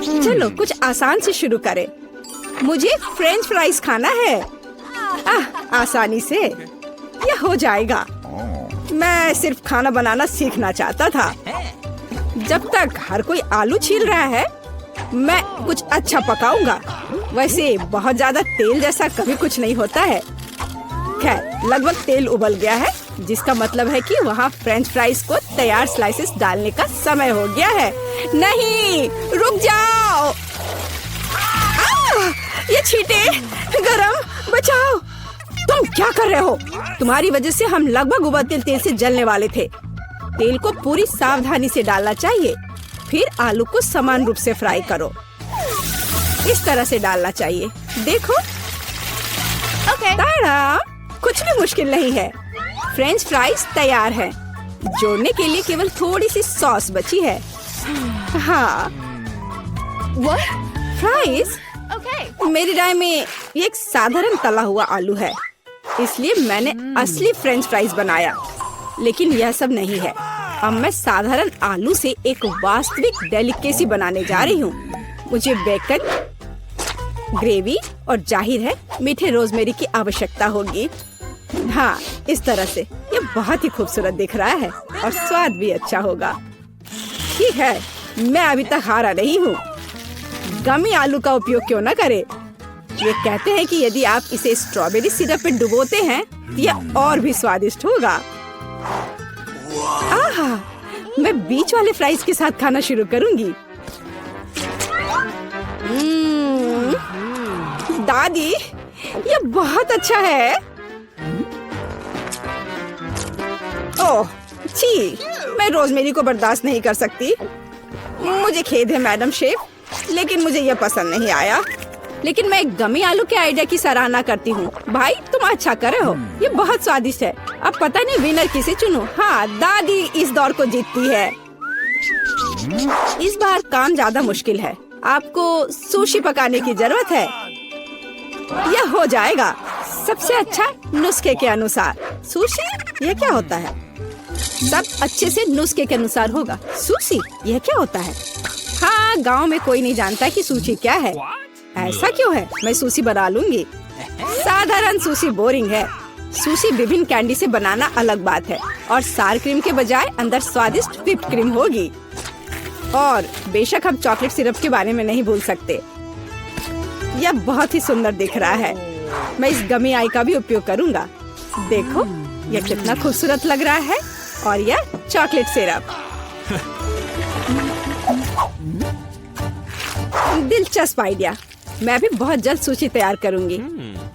चलो कुछ आसान से शुरू करें। मुझे फ्रेंच फ्राइज खाना है। आसानी से यह हो जाएगा। मैं सिर्फ खाना बनाना सीखना चाहता था। जब तक हर कोई आलू छील रहा है, मैं कुछ अच्छा पकाऊंगा। वैसे बहुत ज्यादा तेल जैसा कभी कुछ नहीं होता है। खैर, लगभग तेल उबल गया है, जिसका मतलब है कि वहाँ फ्रेंच फ्राइज को तैयार स्लाइसेस डालने का समय हो गया है। नहीं, रुक जाओ। ये छींटे, गरम, बचाओ। तुम क्या कर रहे हो? तुम्हारी वजह से हम लगभग उबलते तेल से जलने वाले थे। तेल को पूरी सावधानी से डालना चाहिए। फिर आलू को समान रूप से फ्राई करो। इस तरह से डालना चाहिए। देखो, ताड़ा, कुछ भी मुश्किल नहीं है। फ्रेंच फ्राइज तैयार है। जोड़ने के लिए केवल थोड़ी सी सॉस बची है। हाँ, फ्राइज मेरी राय में ये एक साधारण तला हुआ आलू है, इसलिए मैंने असली फ्रेंच फ्राइज बनाया। लेकिन यह सब नहीं है। अब मैं साधारण आलू से एक वास्तविक डेलिकेसी बनाने जा रही हूँ। मुझे बेकन, ग्रेवी और जाहिर है मीठे रोजमेरी की आवश्यकता होगी। हाँ, इस तरह से ये बहुत ही खूबसूरत दिख रहा है और स्वाद भी अच्छा होगा। ठीक है, मैं अभी तक हारा नहीं हूँ। गमी आलू का उपयोग क्यों न करें? ये कहते हैं कि यदि आप इसे स्ट्रॉबेरी सिरप में डुबोते हैं तो यह और भी स्वादिष्ट होगा। आहा, मैं बीच वाले फ्राइज के साथ खाना शुरू करूंगी। दादी, ये बहुत अच्छा है। ओह, छी, मैं रोजमेरी को बर्दाश्त नहीं कर सकती। मुझे खेद है मैडम शेफ, लेकिन मुझे यह पसंद नहीं आया। लेकिन मैं गमी आलू के आइडिया की सराहना करती हूँ। भाई, तुम अच्छा कर रहे हो। ये बहुत स्वादिष्ट है। अब पता नहीं विनर किसे चुनूं। हाँ, दादी इस दौर को जीतती है। इस बार काम ज्यादा मुश्किल है। आपको सुशी पकाने की जरूरत है। यह हो जाएगा सबसे अच्छा नुस्खे के अनुसार। सुशी, यह क्या होता है? सब अच्छे से नुस्खे के अनुसार होगा। सुशी, यह क्या होता है? हाँ, गांव में कोई नहीं जानता कि सुशी क्या है। ऐसा क्यों है? मैं सुशी बना लूंगी। साधारण सुशी बोरिंग है। सुशी विभिन्न कैंडी से बनाना अलग बात है, और सार क्रीम के बजाय अंदर स्वादिष्ट व्हिप क्रीम होगी। और बेशक हम चॉकलेट सिरप के बारे में नहीं भूल सकते। यह बहुत ही सुंदर दिख रहा है। मैं इस गमी आई का भी उपयोग करूंगा। देखो, यह कितना खूबसूरत लग रहा है। और यह चॉकलेट सिरप। दिलचस्प आइडिया। मैं भी बहुत जल्द सूची तैयार करूंगी।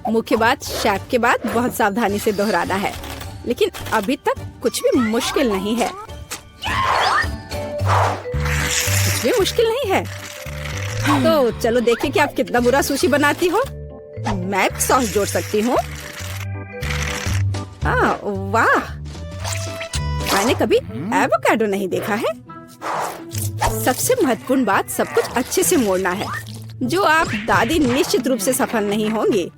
मुख्य बात शेफ के बाद बहुत सावधानी से दोहराना है। लेकिन अभी तक कुछ भी मुश्किल नहीं है। कुछ भी मुश्किल नहीं है। तो चलो देखें कि आप कितना बुरा सुशी बनाती हो। मैं सॉस जोड़ सकती हूँ। वाह, मैंने कभी एवोकाडो नहीं देखा है। सबसे महत्वपूर्ण बात, सब कुछ अच्छे से मोड़ना है, जो आप दादी निश्चित रूप से सफल नहीं होंगी।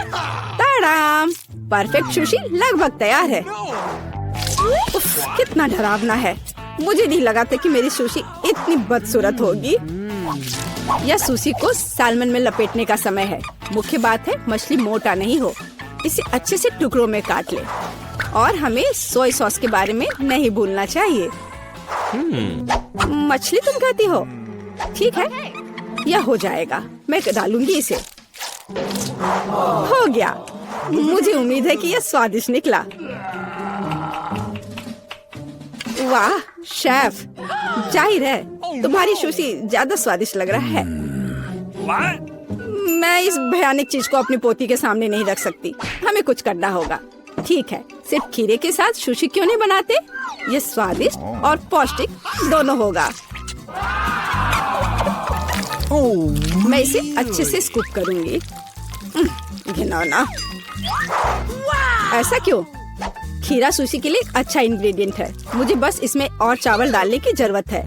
ताड़ाम, परफेक्ट सुशी लगभग तैयार है। उफ, कितना डरावना है। मुझे नहीं लगा था कि मेरी सुशी इतनी बदसूरत होगी। यह सुशी को सालमन में लपेटने का समय है। मुख्य बात है मछली मोटा नहीं हो। इसे अच्छे से टुकड़ों में काट ले। और हमें सोया सॉस के बारे में नहीं भूलना चाहिए। मछली तुम कहती हो? ठीक है, यह हो जाएगा। मैं डालूंगी इसे। हो गया। मुझे उम्मीद है कि यह स्वादिष्ट निकला। वाह शेफ, जाहिर है तुम्हारी सुशी ज्यादा स्वादिष्ट लग रहा है। मैं इस भयानक चीज को अपनी पोती के सामने नहीं रख सकती। हमें कुछ करना होगा। ठीक है, सिर्फ खीरे के साथ सुशी क्यों नहीं बनाते? ये स्वादिष्ट और पौष्टिक दोनों होगा। मैं इसे अच्छे से स्कूप करूंगी। घिनौना। ऐसा क्यों? खीरा सुशी के लिए एक अच्छा इंग्रेडिएंट है। मुझे बस इसमें और चावल डालने की जरूरत है।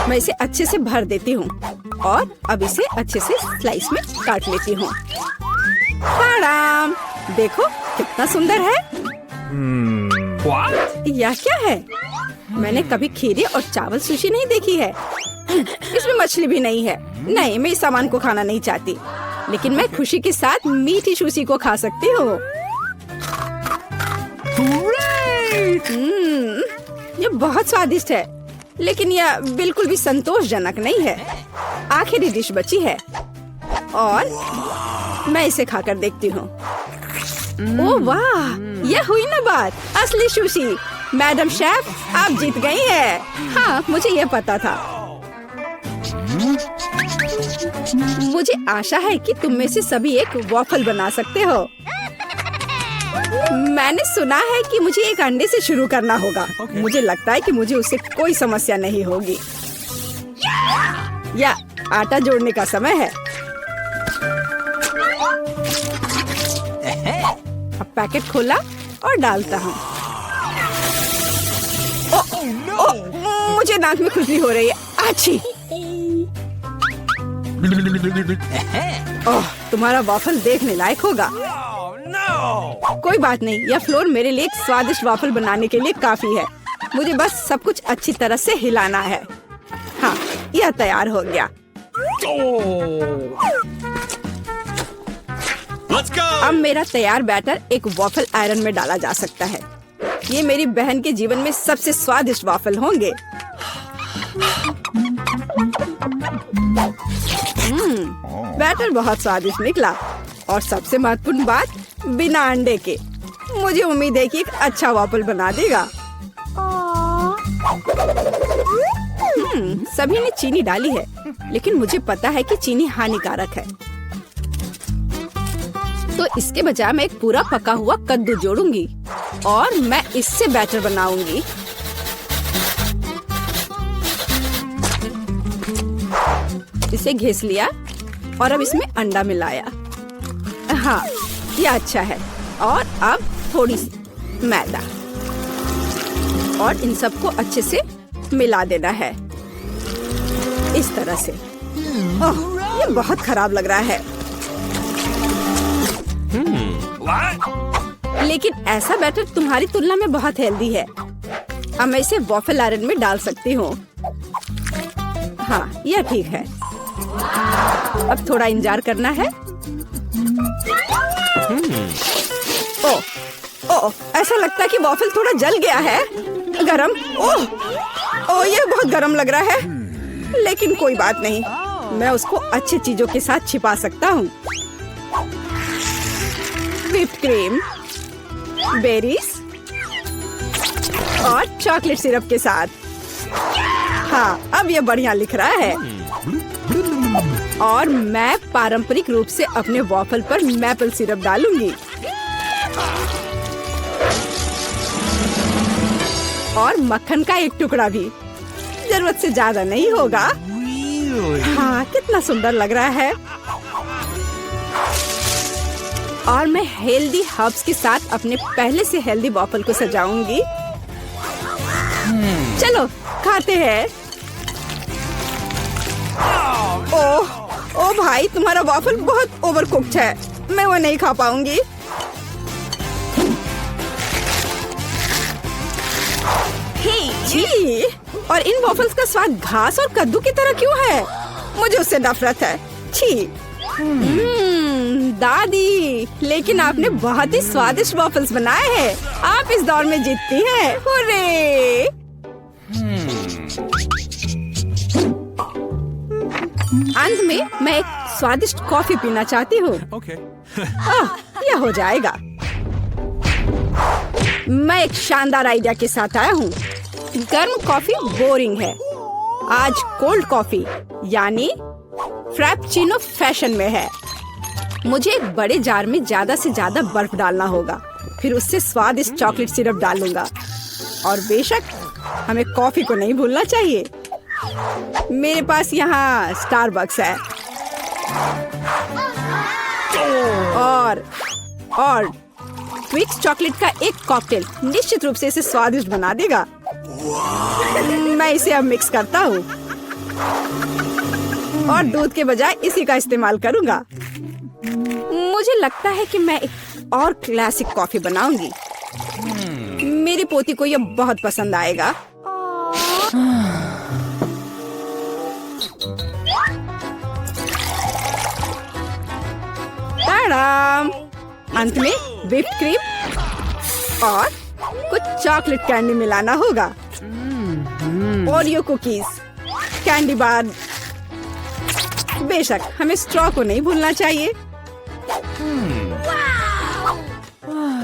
मैं इसे अच्छे से भर देती हूँ और अब इसे अच्छे से स्लाइस में काट लेती हूँ। देखो कितना सुंदर है। यह क्या है? मैंने कभी खीरे और चावल सुशी नहीं देखी है। इसमें मछली भी नहीं है। नहीं, मैं इस सामान को खाना नहीं चाहती, लेकिन मैं खुशी के साथ मीठी सुशी को खा सकती हूँ। ये बहुत स्वादिष्ट है, लेकिन यह बिल्कुल भी संतोषजनक नहीं है। आखिरी डिश बची है और मैं इसे खाकर देखती हूँ। ओह वाह, यह हुई ना बात, असली सुशी। मैडम शेफ, आप जीत गई हैं। हाँ, मुझे यह पता था। मुझे आशा है कि तुम में से सभी एक वॉफल बना सकते हो। मैंने सुना है कि मुझे एक अंडे से शुरू करना होगा। मुझे लगता है कि मुझे उससे कोई समस्या नहीं होगी। या आटा जोड़ने का समय है। अब पैकेट खोला और डालता हूँ। मुझे नाक में खुजली हो रही है। आछी। ओह, तुम्हारा वॉफल देखने लायक होगा। कोई बात नहीं, यह फ्लोर मेरे लिए एक स्वादिष्ट वॉफल बनाने के लिए काफी है। मुझे बस सब कुछ अच्छी तरह से हिलाना है। हाँ, यह तैयार हो गया। अब मेरा तैयार बैटर एक वॉफल आयरन में डाला जा सकता है। ये मेरी बहन के जीवन में सबसे स्वादिष्ट वॉफल होंगे। बैटर बहुत स्वादिष्ट निकला और सबसे महत्वपूर्ण बात, बिना अंडे के। मुझे उम्मीद है कि एक अच्छा वॉफल बना देगा। सभी ने चीनी डाली है, लेकिन मुझे पता है कि चीनी हानिकारक है। तो इसके बजाय मैं एक पूरा पका हुआ कद्दू जोड़ूंगी और मैं इससे बैटर बनाऊंगी। इसे घिस लिया और अब इसमें अंडा मिलाया। हाँ, ये अच्छा है। और अब थोड़ी सी मैदा और इन सबको अच्छे से मिला देना है, इस तरह से। ओह, ये बहुत खराब लग रहा है। लेकिन ऐसा बैटर तुम्हारी तुलना में बहुत हेल्दी है। अब मैं इसे वॉफल आयरन में डाल सकती हूँ। हाँ, यह ठीक है। अब थोड़ा इंतजार करना है। ओह, ओह, ऐसा लगता है कि वॉफल थोड़ा जल गया है। गरम। ओह, ओह, यह बहुत गरम लग रहा है, लेकिन कोई बात नहीं, मैं उसको अच्छी चीजों के साथ छिपा सकता हूँ। व्हिप्ड क्रीम, बेरीज और चॉकलेट सिरप के साथ। हाँ, अब ये बढ़िया लिख रहा है। और मैं पारंपरिक रूप से अपने वॉफल पर मैपल सिरप डालूंगी और मक्खन का एक टुकड़ा भी। जरूरत से ज्यादा नहीं होगा। हाँ, कितना सुंदर लग रहा है। और मैं हेल्दी हर्ब्स के साथ अपने पहले से हेल्दी वॉफल को सजाऊंगी। चलो खाते हैं। ओह, ओ भाई, तुम्हारा वॉफल बहुत ओवरकुक्ड है। मैं वो नहीं खा पाऊंगी। छी, और इन वॉफल्स का स्वाद घास और कद्दू की तरह क्यों है? मुझे उससे नफरत है। छी। दादी, लेकिन आपने बहुत ही स्वादिष्ट वॉफल्स बनाए हैं। आप इस दौर में जीतती हैं। हुर्रे! अंत में मैं एक स्वादिष्ट कॉफी पीना चाहती हूँ। यह हो जाएगा। मैं एक शानदार आइडिया के साथ आया हूँ। गर्म कॉफी बोरिंग है। आज कोल्ड कॉफी यानी फ्रैप्पुचिनो फैशन में है। मुझे एक बड़े जार में ज्यादा से ज्यादा बर्फ डालना होगा, फिर उससे स्वादिष्ट चॉकलेट सिरप डालूंगा। और बेशक हमें कॉफी को नहीं भूलना चाहिए। मेरे पास यहाँ स्टारबक्स है और ट्विक्स चॉकलेट का एक कॉकटेल निश्चित रूप से इसे स्वादिष्ट बना देगा। मैं इसे अब मिक्स करता हूँ और दूध के बजाय इसी का इस्तेमाल करूँगा। मुझे लगता है कि मैं एक और क्लासिक कॉफी बनाऊंगी। मेरी पोती को यह बहुत पसंद आएगा। ताड़ाम! अंत में व्हिप्ड क्रीम और कुछ चॉकलेट कैंडी मिलाना होगा। Oreo cookies, candy bar. बेशक हमें स्ट्रॉ को नहीं भूलना चाहिए।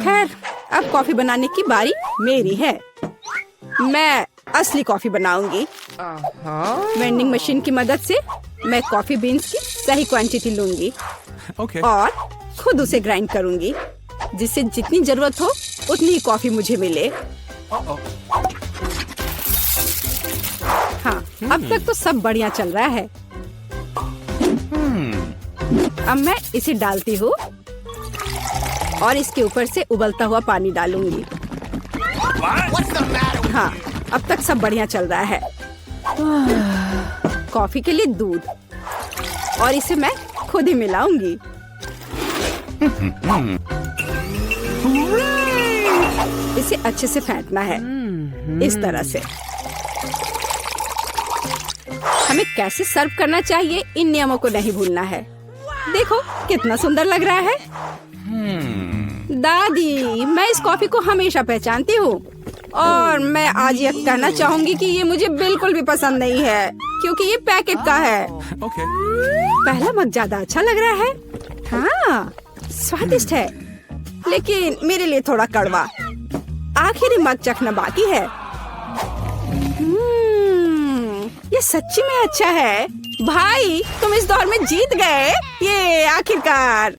खैर, अब कॉफी बनाने की बारी मेरी है। मैं असली कॉफी बनाऊंगी। वेंडिंग मशीन की मदद से मैं कॉफी बीन्स की सही क्वांटिटी लूंगी और खुद उसे ग्राइंड करूंगी, जिससे जितनी जरूरत हो उतनी ही कॉफी मुझे मिले। हाँ, अब तक तो सब बढ़िया चल रहा है। अब मैं इसे डालती हूँ और इसके ऊपर से उबलता हुआ पानी डालूंगी। हाँ, अब तक सब बढ़िया चल रहा है। कॉफी के लिए दूध और इसे मैं खुद ही मिलाऊंगी। इसे अच्छे से फेंटना है, इस तरह से। हमें कैसे सर्व करना चाहिए, इन नियमों को नहीं भूलना है। देखो कितना सुंदर लग रहा है। दादी, मैं इस कॉफी को हमेशा पहचानती हूँ और मैं आज ये कहना चाहूंगी कि ये मुझे बिल्कुल भी पसंद नहीं है, क्योंकि ये पैकेट का है। पहला मग ज्यादा अच्छा लग रहा है। हाँ, स्वादिष्ट है, लेकिन मेरे लिए थोड़ा कड़वा। आखिरी मग चखना बाकी है। ये सच्ची में अच्छा है। भाई, तुम इस दौर में जीत गए। ये आखिरकार।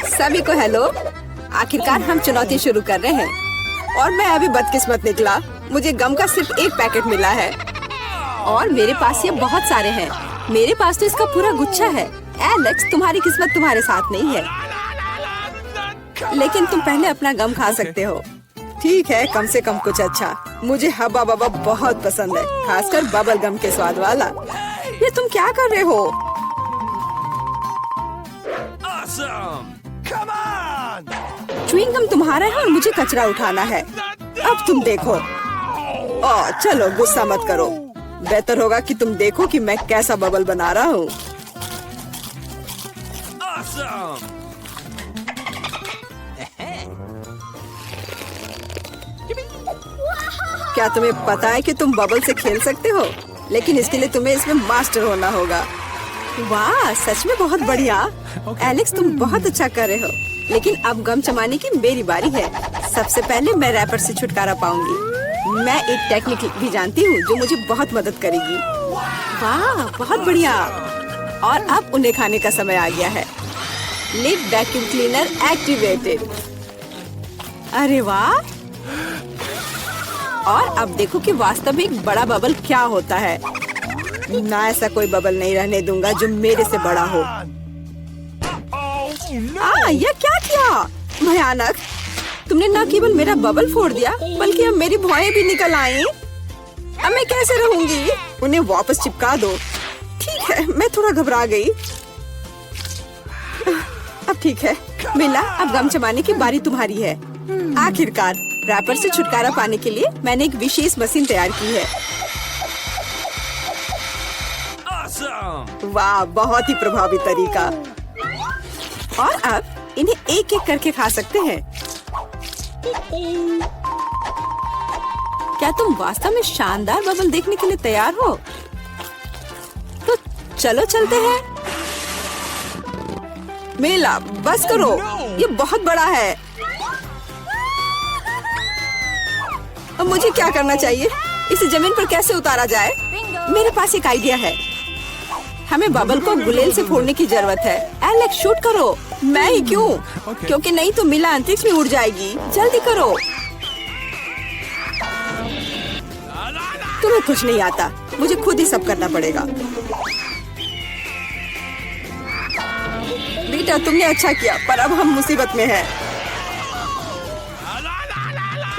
सभी को हेलो। आखिरकार हम चुनौती शुरू कर रहे हैं और मैं अभी बदकिस्मत निकला। मुझे गम का सिर्फ एक पैकेट मिला है और मेरे पास ये बहुत सारे हैं। मेरे पास तो इसका पूरा गुच्छा है। एलेक्स, तुम्हारी किस्मत तुम्हारे साथ नहीं है, लेकिन तुम पहले अपना गम खा सकते हो। ठीक है, कम से कम कुछ अच्छा। मुझे हब्बा बब्बा बहुत पसंद है, खासकर बबल गम के स्वाद वाला। ये तुम क्या कर रहे हो? च्युइंग गम तुम्हारा है और मुझे कचरा उठाना है। अब तुम देखो। चलो गुस्सा मत करो। बेहतर होगा कि तुम देखो कि मैं कैसा बबल बना रहा हूँ। क्या तुम्हें पता है कि तुम बबल से खेल सकते हो? लेकिन इसके लिए तुम्हें इसमें मास्टर होना होगा। वाह, सच में बहुत बढ़िया। एलेक्स, तुम बहुत अच्छा कर रहे हो। लेकिन अब गम चबाने की मेरी बारी है। सबसे पहले मैं रैपर से छुटकारा पाऊंगी। मैं एक टेक्निक भी जानती हूँ जो मुझे बहुत मदद करेगी। वाह, बहुत बढ़िया। और अब उन्हें खाने का समय आ गया है। Lid vacuum cleaner activated. अरे वाह। और अब देखो कि वास्तव में एक बड़ा बबल क्या होता है। ना, ऐसा कोई बबल नहीं रहने दूंगा जो मेरे से बड़ा हो। यह क्या किया? भयानक। तुमने न केवल मेरा बबल फोड़ दिया, बल्कि अब मेरी भौएं भी निकल आई। अब मैं कैसे रहूंगी? उन्हें वापस चिपका दो। ठीक है, मैं थोड़ा घबरा गई। अब ठीक है मिला, अब गम चबाने की बारी तुम्हारी है। आखिरकार रैपर से छुटकारा पाने के लिए मैंने एक विशेष मशीन तैयार की है। वाह, बहुत ही प्रभावी तरीका। और अब इन्हें एक एक करके खा सकते हैं। क्या तुम वास्तव में शानदार बबल देखने के लिए तैयार हो? तो चलो चलते हैं। मेला, बस करो, ये बहुत बड़ा है। अब मुझे क्या करना चाहिए? इसे जमीन पर कैसे उतारा जाए? मेरे पास एक आइडिया है। हमें बबल को गुलेल से फोड़ने की जरूरत है। एलेक्स, शूट करो। मैं ही क्यों? क्योंकि नहीं तो मिला अंतरिक्ष में उड़ जाएगी। जल्दी करो। तुम्हें कुछ नहीं आता, मुझे खुद ही सब करना पड़ेगा। बेटा, तुमने अच्छा किया, पर अब हम मुसीबत में हैं।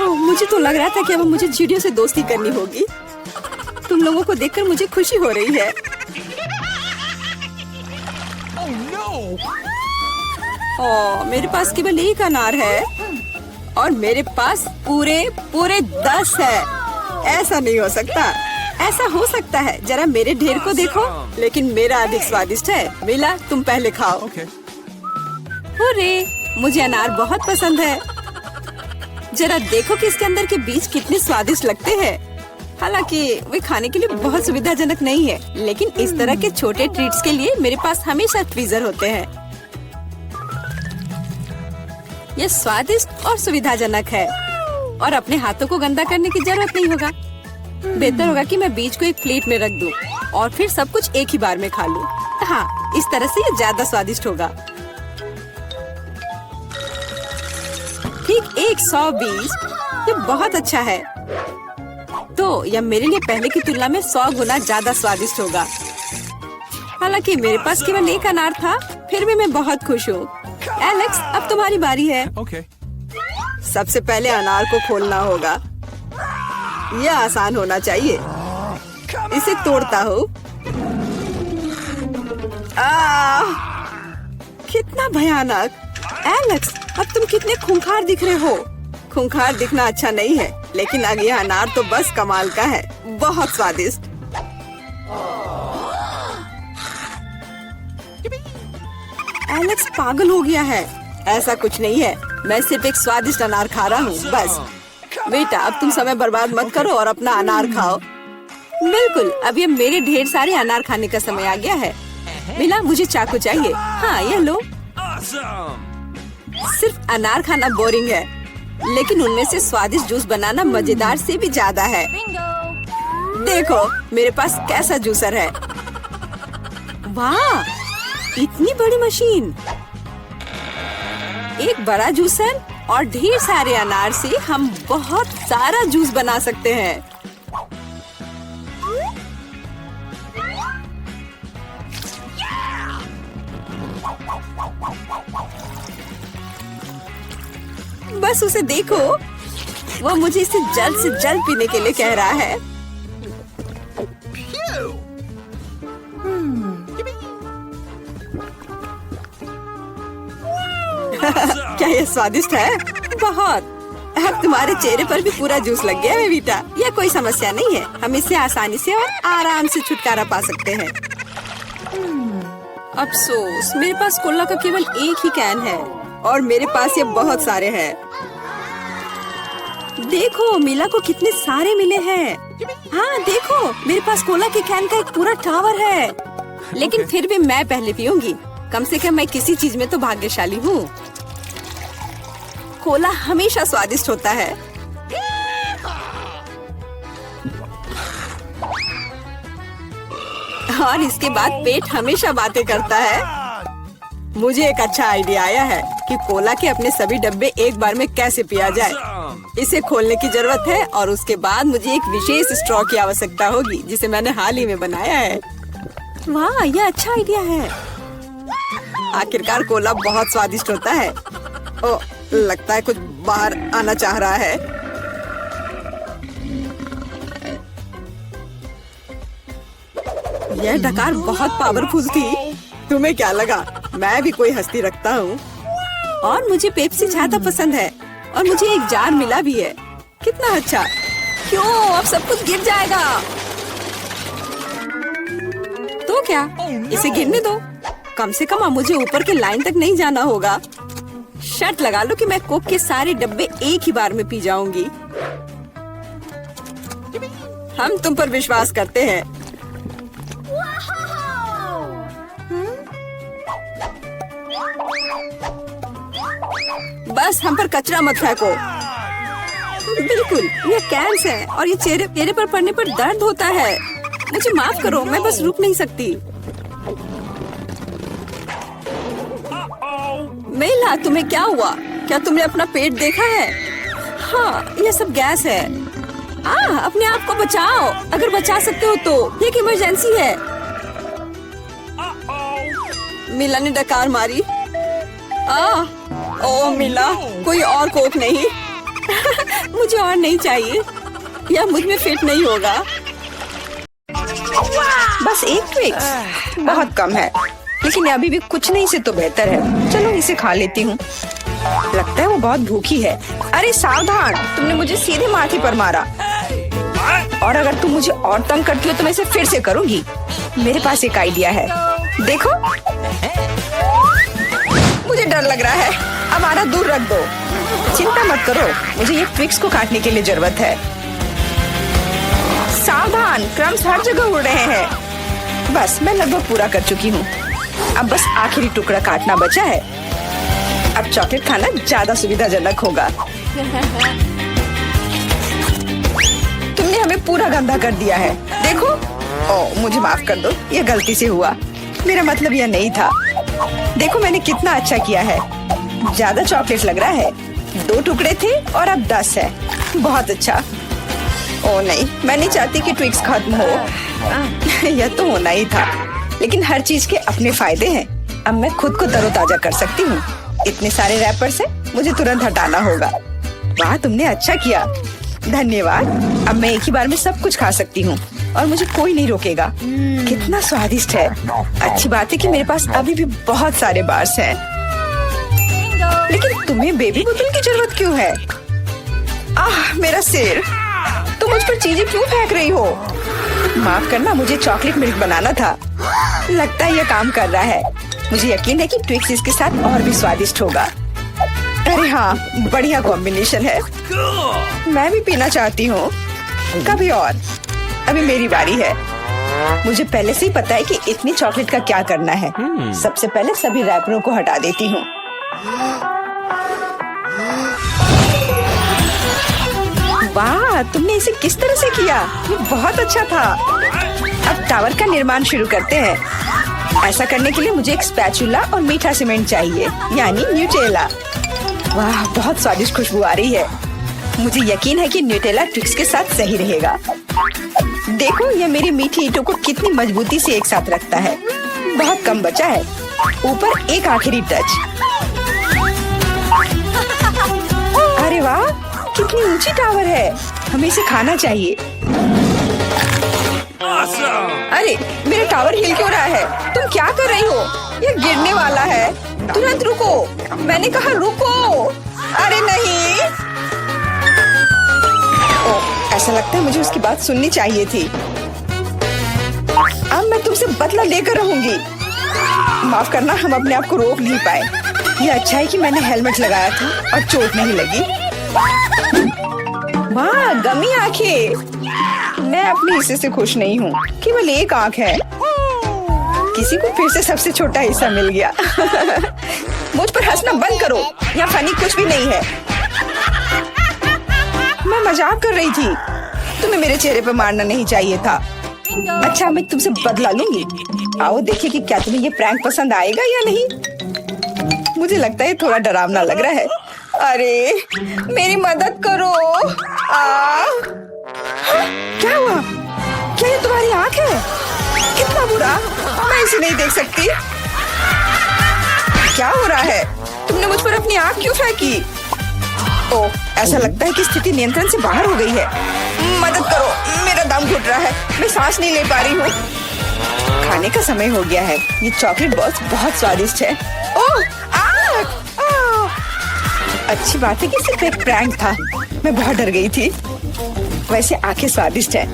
मुझे तो लग रहा था कि अब मुझे चिड़ियों से दोस्ती करनी होगी। तुम लोगों को देखकर मुझे खुशी हो रही है। मेरे पास केवल एक अनार है और मेरे पास पूरे 10 है। ऐसा नहीं हो सकता। ऐसा हो सकता है, जरा मेरे ढेर को देखो, लेकिन मेरा अधिक स्वादिष्ट है। मिला, तुम पहले खाओ। अरे, मुझे अनार बहुत पसंद है। जरा देखो कि इसके अंदर के बीज कितने स्वादिष्ट लगते हैं। हालांकि वे खाने के लिए बहुत सुविधाजनक नहीं है, लेकिन इस तरह के छोटे ट्रीट्स के लिए मेरे पास हमेशा ट्वीजर होते हैं। यह स्वादिष्ट और सुविधाजनक है और अपने हाथों को गंदा करने की जरूरत नहीं होगा। बेहतर होगा कि मैं बीज को एक प्लेट में रख दूं और फिर सब कुछ एक ही बार में खा लूं। हाँ, इस तरह से ये ज्यादा स्वादिष्ट होगा। ठीक 100 बीज, ये बहुत अच्छा है। तो यह मेरे लिए पहले की तुलना में 100 गुना ज्यादा स्वादिष्ट होगा। हालांकि मेरे पास केवल एक अनार था, फिर भी मैं बहुत खुश हूँ। एलेक्स, अब तुम्हारी बारी है। सबसे पहले अनार को खोलना होगा। यह आसान होना चाहिए। इसे तोड़ता हूँ। कितना भयानक! एलेक्स, अब तुम कितने खूंखार दिख रहे हो। खूंखार दिखना अच्छा नहीं है, लेकिन अब यह अनार तो बस कमाल का है, बहुत स्वादिष्ट। एलेक्स पागल हो गया है। ऐसा कुछ नहीं है, मैं सिर्फ एक स्वादिष्ट अनार खा रहा हूँ, बस। बेटा, अब तुम समय बर्बाद मत करो और अपना अनार खाओ। बिल्कुल, अब ये मेरे ढेर सारे अनार खाने का समय आ गया है। मिला, मुझे चाकू चाहिए। हाँ, ये लो। सिर्फ अनार खाना बोरिंग है, लेकिन उनमें से स्वादिष्ट जूस बनाना मजेदार से भी ज्यादा है। देखो मेरे पास कैसा जूसर है। वाह, इतनी बड़ी मशीन! एक बड़ा जूसर और ढेर सारे अनार से हम बहुत सारा जूस बना सकते हैं। बस उसे देखो, वो मुझे इसे जल्द से जल्द पीने के लिए कह रहा है। क्या ये स्वादिष्ट है? बहुत। अब तुम्हारे चेहरे पर भी पूरा जूस लग गया है बेटा। यह कोई समस्या नहीं है, हम इससे आसानी से और आराम से छुटकारा पा सकते हैं। अफसोस, मेरे पास कोला का केवल एक ही कैन है और मेरे पास ये बहुत सारे हैं। देखो मिला को कितने सारे मिले हैं। हाँ देखो, मेरे पास कोला के कैन का एक पूरा टावर है। लेकिन फिर भी मैं पहले पीऊंगी। कम से कम मैं किसी चीज में तो भाग्यशाली हूँ। कोला हमेशा स्वादिष्ट होता है। और इसके बाद पेट हमेशा बातें करता है। मुझे एक अच्छा आइडिया आया है कि कोला के अपने सभी डब्बे एक बार में कैसे पिया जाए। इसे खोलने की जरूरत है और उसके बाद मुझे एक विशेष स्ट्रॉ की आवश्यकता होगी, जिसे मैंने हाल ही में बनाया है। वाह, यह अच्छा आइडिया है। आखिरकार कोला बहुत स्वादिष्ट होता है। ओह, लगता है कुछ बाहर आना चाह रहा है। यह डकार बहुत पावरफुल थी। तुम्हें क्या लगा मैं भी कोई हस्ती रखता हूँ? और मुझे पेप्सी ज्यादा पसंद है और मुझे एक जार मिला भी है। कितना अच्छा! क्यों, अब सब कुछ गिर जाएगा। तो क्या, इसे गिरने दो। कम से कम अब मुझे ऊपर के लाइन तक नहीं जाना होगा। शर्त लगा लो कि मैं कोक के सारे डब्बे एक ही बार में पी जाऊंगी। हम तुम पर विश्वास करते हैं। बस हम पर कचरा मत फेंको। बिल्कुल, ये कैंस है और ये चेहरे पर पड़ने पर दर्द होता है। मुझे माफ करो, मैं बस रुक नहीं सकती। मेला, तुम्हें क्या हुआ? क्या तुमने अपना पेट देखा है? हाँ, ये सब गैस है। अपने आप को बचाओ, अगर बचा सकते हो तो। ये एक इमरजेंसी है। मिला ने डकार मारी। ओह मिला, कोई और कोक नहीं। मुझे और नहीं चाहिए, यह मुझ में फिट नहीं होगा। बस एक ट्विक्स बहुत कम है, लेकिन अभी भी कुछ नहीं से तो बेहतर है। चलो इसे खा लेती हूँ। लगता है वो बहुत भूखी है। अरे सावधान, तुमने मुझे सीधे माथे पर मारा। और अगर तुम मुझे और तंग करती हो तो मैं इसे फिर से करूंगी। मेरे पास एक आइडिया है, देखो। मुझे डर लग रहा है, अब आना दूर रख दो। चिंता मत करो, मुझे ये ट्विक्स को काटने के लिए जरूरत है। सावधान, क्रम्स हर जगह उड़ रहे हैं। बस मैं लगभग पूरा कर चुकी हूँ। अब बस आखिरी टुकड़ा काटना बचा है। अब चॉकलेट खाना ज्यादा सुविधाजनक होगा। तुमने हमें पूरा गंदा कर दिया है, देखो। ओह, मुझे माफ कर दो, ये गलती से हुआ। मेरा मतलब यह नहीं था। देखो मैंने कितना अच्छा किया है। ज्यादा चॉकलेट लग रहा है। 2 टुकड़े थे और अब 10 है। बहुत अच्छा। ओह नहीं, मैं नहीं चाहती कि ट्विक्स खत्म हो। यह तो होना ही था, लेकिन हर चीज के अपने फायदे हैं। अब मैं खुद को तरोताजा कर सकती हूँ। इतने सारे रैपर से मुझे तुरंत हटाना होगा। वाह, तुमने अच्छा किया, धन्यवाद। अब मैं एक ही बार में सब कुछ खा सकती हूँ और मुझे कोई नहीं रोकेगा। कितना स्वादिष्ट है। अच्छी बात है कि मेरे पास अभी भी बहुत सारे बार्स हैं। लेकिन तुम्हें बेबी बोतल की जरूरत क्यों है? आह, मेरा सिर। तुम मुझ पर चीजें क्यों फेंक रही हो? माफ करना, मुझे चॉकलेट मिल्क बनाना था। लगता है यह काम कर रहा है। मुझे यकीन है कि ट्विक्स इसके साथ और भी स्वादिष्ट होगा। अरे हाँ, बढ़िया कॉम्बिनेशन है। मैं भी पीना चाहती हूँ, कभी और। अभी मेरी बारी है। मुझे पहले से ही पता है कि इतनी चॉकलेट का क्या करना है। सबसे पहले सभी रैपरों को हटा देती हूँ। वाह, तुमने इसे किस तरह से किया? ये बहुत अच्छा था। अब टावर का निर्माण शुरू करते हैं। ऐसा करने के लिए मुझे एक स्पैचुला और मीठा सीमेंट चाहिए, यानी न्यूटेला। वाह, बहुत स्वादिष्ट खुशबू आ रही है। मुझे यकीन है कि न्यूटेला ट्विक्स के साथ सही रहेगा। देखो, यह मेरी मीठी ईंटों को कितनी मजबूती से एक साथ रखता है। बहुत कम बचा है। ऊपर एक आखिरी टच। अरे वाह, कितनी ऊंची टावर है। हमें इसे खाना चाहिए। अरे, मेरा टावर हिल क्यों रहा है? तुम क्या कर रही हो? यह गिरने वाला है। तुरंत रुको, मैंने कहा रुको। अरे नहीं। ओह, ऐसा लगता है मुझे उसकी बात सुननी चाहिए थी। अब मैं तुमसे बदला लेकर रहूंगी। माफ करना, हम अपने आप को रोक नहीं पाए। यह अच्छा है कि मैंने हेलमेट लगाया था और चोट नहीं लगी। वाह, गमी आंखें। मैं अपने हिस्से से खुश नहीं हूँ। केवल एक आंख है। किसी को फिर से सबसे छोटा हिस्सा मिल गया। मुझ पर हंसना बंद करो। यहाँ फनी कुछ भी नहीं है। मैं मजाक कर रही थी। तुम्हें मेरे चेहरे पर मारना नहीं चाहिए था। अच्छा, मैं तुमसे बदला लूंगी। आओ देखिए कि क्या तुम्हें ये प्रैंक पसंद आएगा या नहीं। मुझे लगता है थोड़ा डरावना लग रहा है। अरे, मेरी मदद करो। क्या हुआ? क्या ये तुम्हारी आँख है? कितना बुरा। मैं इसे नहीं देख सकती। क्या हो रहा है? तुमने मुझ पर अपनी आँख क्यों फेंकी? ओह, ऐसा लगता है कि स्थिति नियंत्रण से बाहर हो गई है। मदद करो, मेरा दम घुट रहा है। मैं सांस नहीं ले पा रही हूँ। खाने का समय हो गया है। ये चॉकलेट बॉल्स बहुत स्वादिष्ट है। ओह, अच्छी बात है कि सिर्फ एक प्रैंक था। मैं बहुत डर गई थी। वैसे आंखें स्वादिष्ट है।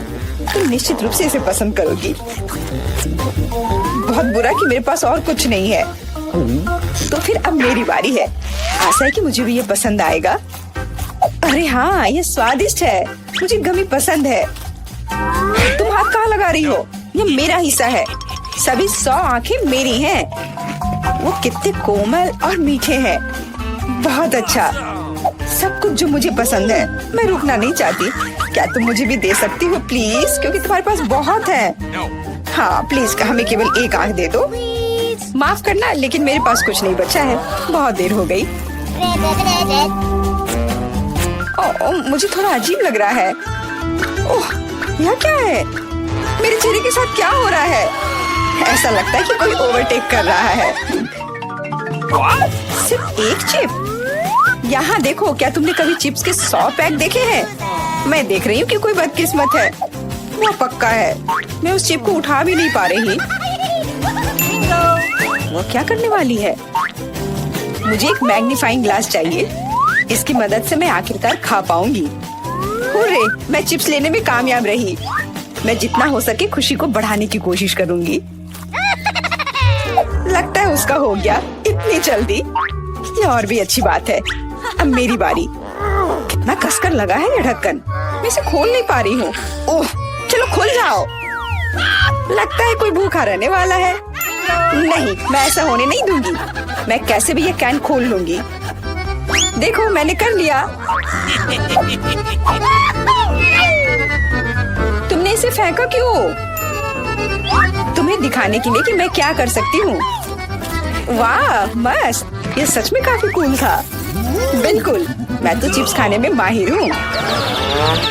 तुम निश्चित रूप से इसे पसंद करोगी। बहुत बुरा कि मेरे पास और कुछ नहीं है। तो फिर अब मेरी बारी है। आशा है कि मुझे भी ये पसंद आएगा। अरे हाँ, ये स्वादिष्ट है। मुझे गमी पसंद है। तुम हाथ कहाँ लगा रही हो? ये मेरा हिस्सा है। सभी 100 आंखें मेरी हैं। वो कितने कोमल और मीठे हैं। बहुत अच्छा, सब कुछ जो मुझे पसंद है। मैं रुकना नहीं चाहती। क्या तुम मुझे भी दे सकती हो प्लीज? क्योंकि तुम्हारे पास बहुत है। हाँ प्लीज, हमें केवल एक आंख दे दो। माफ करना, लेकिन मेरे पास कुछ नहीं बचा है। बहुत देर हो गई। ओह, मुझे थोड़ा अजीब लग रहा है। ओह, यह क्या है? मेरे चेहरे के साथ क्या हो रहा है? ऐसा लगता है कि कोई ओवरटेक कर रहा है। सिर्फ एक चिप? यहाँ देखो, क्या तुमने कभी चिप्स के 100 पैक देखे हैं? मैं देख रही हूँ कि कोई बदकिस्मत है। वो पक्का है। मैं उस चिप को उठा भी नहीं पा रही। वो क्या करने वाली है? मुझे एक मैग्नीफाइंग ग्लास चाहिए। इसकी मदद से मैं आखिरकार खा पाऊंगी। हुर्रे, मैं चिप्स लेने में कामयाब रही। मैं जितना हो सके खुशी को बढ़ाने की कोशिश करूंगी। लगता है उसका हो गया इतनी जल्दी। ये और भी अच्छी बात है। अब मेरी बारी। कितना कसकर लगा है ये ढक्कन, मैं इसे खोल नहीं पा रही हूँ। ओह, चलो खुल जाओ। लगता है कोई भूखा रहने वाला है। नहीं, मैं ऐसा होने नहीं दूंगी। मैं कैसे भी ये कैन खोल लूंगी। देखो, मैंने कर लिया। तुमने इसे फेंका क्यों? तुम्हें दिखाने के लिए कि मैं क्या कर सकती हूँ। वाह, मस्त। ये सच में काफी कूल था। बिल्कुल, मैं तो चिप्स खाने में माहिर हूँ।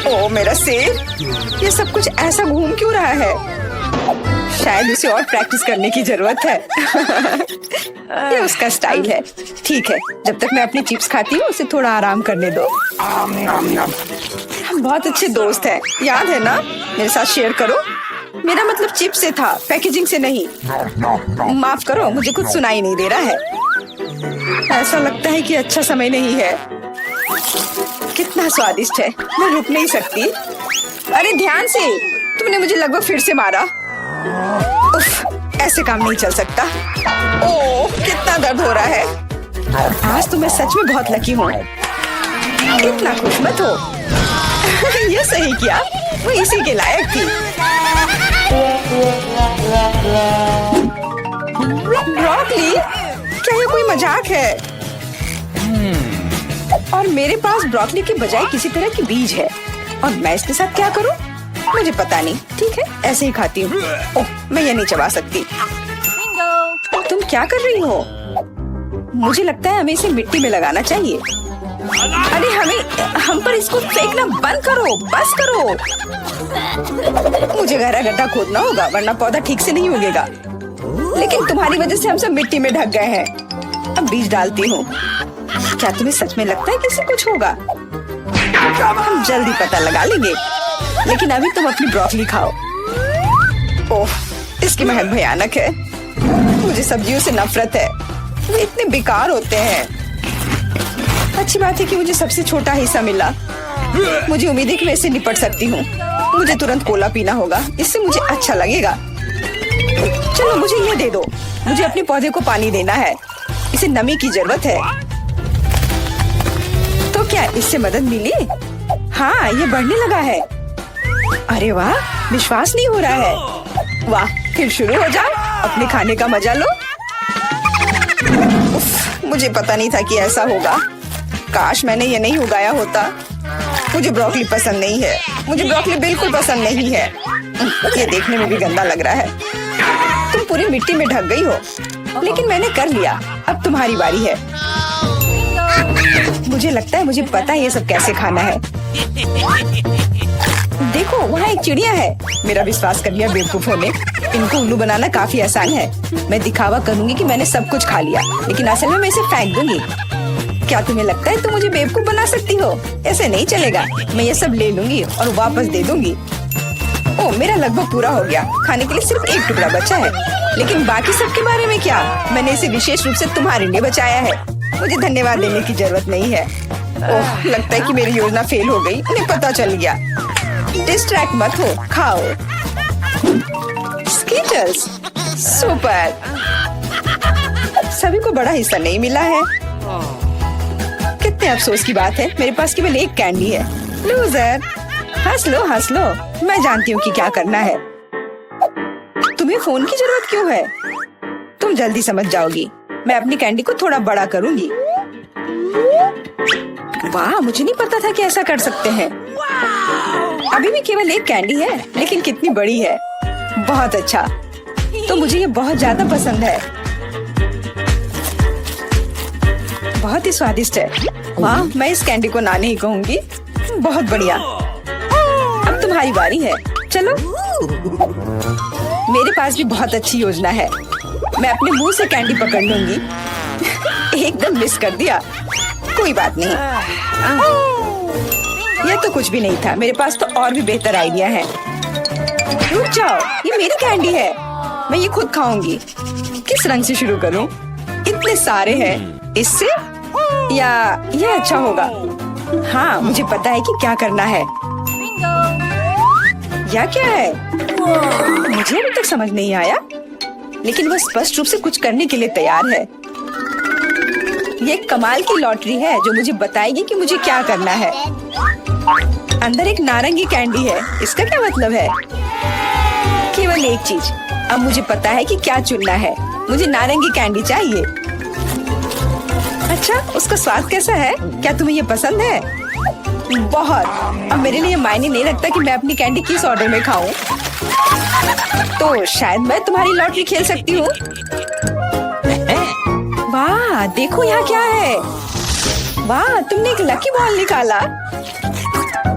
ओह मेरा सिर, ये सब कुछ ऐसा घूम क्यों रहा है? शायद उसे और प्रैक्टिस करने की जरूरत है। ये उसका स्टाइल है। ठीक है, जब तक मैं अपनी चिप्स खाती हूँ उसे थोड़ा आराम करने दो। हम बहुत अच्छे दोस्त हैं, याद है ना? मेरे साथ शेयर करो। मेरा मतलब चिप्स से था, पैकेजिंग से नहीं। माफ करो, मुझे कुछ सुनाई नहीं दे रहा है। ऐसा लगता है कि अच्छा समय नहीं है। कितना स्वादिष्ट है, मैं रुक नहीं सकती। अरे ध्यान से, तुमने मुझे लगभग फिर से मारा। उफ, ऐसे काम नहीं चल सकता। ओह, कितना दर्द हो रहा है। आज तो मैं सच में बहुत लकी हूँ। इतना खुश मत हो। ये सही किया, वो इसी के लायक थी। ब्रोकली, क्या ये कोई मजाक है? और मेरे पास ब्रोकली के बजाय किसी तरह की बीज है, और मैं इसके साथ क्या करूं? मुझे पता नहीं। ठीक है, ऐसे ही खाती हूँ। ओह, मैं ये नहीं चबा सकती। तुम क्या कर रही हो? मुझे लगता है हमें इसे मिट्टी में लगाना चाहिए। अरे हम पर इसको फेंकना बंद करो, बस करो। मुझे गहरा गड्ढा खोदना होगा, वरना पौधा ठीक से नहीं उगेगा। लेकिन तुम्हारी वजह से हम सब मिट्टी में ढक गए हैं। अब बीज डालती हूँ। क्या तुम्हें सच में लगता है कि इससे कुछ होगा? हम जल्दी पता लगा लेंगे। लेकिन अभी तुम अपनी ब्रोकली खाओ। ओह, इसकी महक भयानक है। मुझे सब्जियों से नफरत है, वे इतने बेकार होते हैं। अच्छी बात है कि मुझे सबसे छोटा हिस्सा मिला। मुझे उम्मीद है कि मैं इससे निपट सकती हूँ। मुझे तुरंत कोला पीना होगा, इससे मुझे अच्छा लगेगा। चलो मुझे ये दे दो। मुझे अपने पौधे को पानी देना है, इसे नमी की जरूरत है। तो क्या इससे मदद मिली? हाँ, ये बढ़ने लगा है। अरे वाह, विश्वास नहीं हो रहा है। वाह, फिर शुरू हो जाओ, अपने खाने का मजा लो। उफ, मुझे पता नहीं था कि ऐसा होगा। काश मैंने ये नहीं उगाया होता। मुझे ब्रोकली पसंद नहीं है। मुझे ब्रोकली बिल्कुल पसंद नहीं है। ये देखने में भी गंदा लग रहा है। तुम पूरी मिट्टी में ढक गई हो, लेकिन मैंने कर लिया। अब तुम्हारी बारी है। मुझे लगता है मुझे पता है ये सब कैसे खाना है। देखो, वहाँ एक चिड़िया है। मेरा विश्वास कर लिया बेवकूफों ने। इनको उल्लू बनाना काफी आसान है। मैं दिखावा करूंगी कि मैंने सब कुछ खा लिया, लेकिन असल में मैं इसे फेंक दूंगी। क्या तुम्हें लगता है तुम मुझे बेवकूफ बना सकती हो? ऐसे नहीं चलेगा। मैं ये सब ले लूंगी और वापस दे दूंगी। ओह, मेरा लगभग पूरा हो गया। खाने के लिए सिर्फ एक टुकड़ा बचा है। लेकिन बाकी सब के बारे में क्या? मैंने इसे विशेष रूप से तुम्हारे लिए बचाया है। मुझे धन्यवाद देने की जरूरत नहीं है। ओह, लगता है कि मेरी योजना फेल हो गई। उन्हें पता चल गया। डिस्ट्रैक्ट मत हो, खाओ। Skittles, super. सभी को बड़ा हिस्सा नहीं मिला है। कितने अफसोस की बात है, मेरे पास केवल एक कैंडी है। लूजर, हंस लो हंस लो। मैं जानती हूँ कि क्या करना है। तुम्हें फोन की जरूरत क्यों है? तुम जल्दी समझ जाओगी। मैं अपनी कैंडी को थोड़ा बड़ा करूंगी। वाह, मुझे नहीं पता था कि ऐसा कर सकते हैं। अभी भी केवल एक कैंडी है, लेकिन कितनी बड़ी है। बहुत अच्छा, तो मुझे ये बहुत ज्यादा पसंद है। बहुत ही स्वादिष्ट है। वाह, मैं इस कैंडी को ना नहीं कहूंगी। बहुत बढ़िया। अब तुम्हारी बारी है। चलो, मेरे पास भी बहुत अच्छी योजना है। मैं अपने मुंह से कैंडी पकड़ लूंगी। एकदम मिस कर दिया। कोई बात नहीं। यह तो कुछ भी नहीं था। मेरे पास तो और भी बेहतर आइडिया है। रुक जाओ, ये मेरी कैंडी है। मैं ये खुद खाऊंगी। किस रंग से शुरू करूं? इतने सारे हैं। इससे या ये अच्छा होगा? हाँ, मुझे पता है कि क्या करना है। यह क्या है? मुझे अभी तक समझ नहीं आया, लेकिन वह स्पष्ट रूप से कुछ करने के लिए तैयार है। ये एक कमाल की लॉटरी है जो मुझे बताएगी कि मुझे क्या करना है। अंदर एक नारंगी कैंडी है। इसका क्या मतलब है? केवल एक चीज। अब मुझे पता है कि क्या चुनना है। मुझे नारंगी कैंडी चाहिए। अच्छा, उसका स्वाद कैसा है? क्या तुम्हें ये पसंद है? बहुत। अब मेरे लिए मायने नहीं रखता कि मैं अपनी कैंडी किस ऑर्डर में खाऊं। तो शायद मैं तुम्हारी लॉटरी खेल सकती हूँ। वाह, देखो यहाँ क्या है। वाह, तुमने एक लकी बॉल निकाला।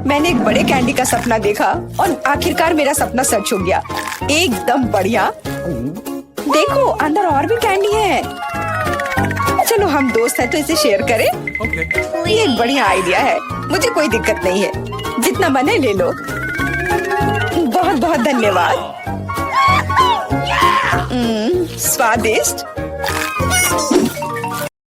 मैंने एक बड़े कैंडी का सपना देखा और आखिरकार मेरा सपना सच हो गया। एकदम बढ़िया। देखो, अंदर और भी कैंडी है। चलो, हम दोस्त हैं तो इसे शेयर करें। ये एक बढ़िया आइडिया है। मुझे कोई दिक्कत नहीं है। जितना मन है ले लो। बहुत बहुत धन्यवाद। स्वादिष्ट।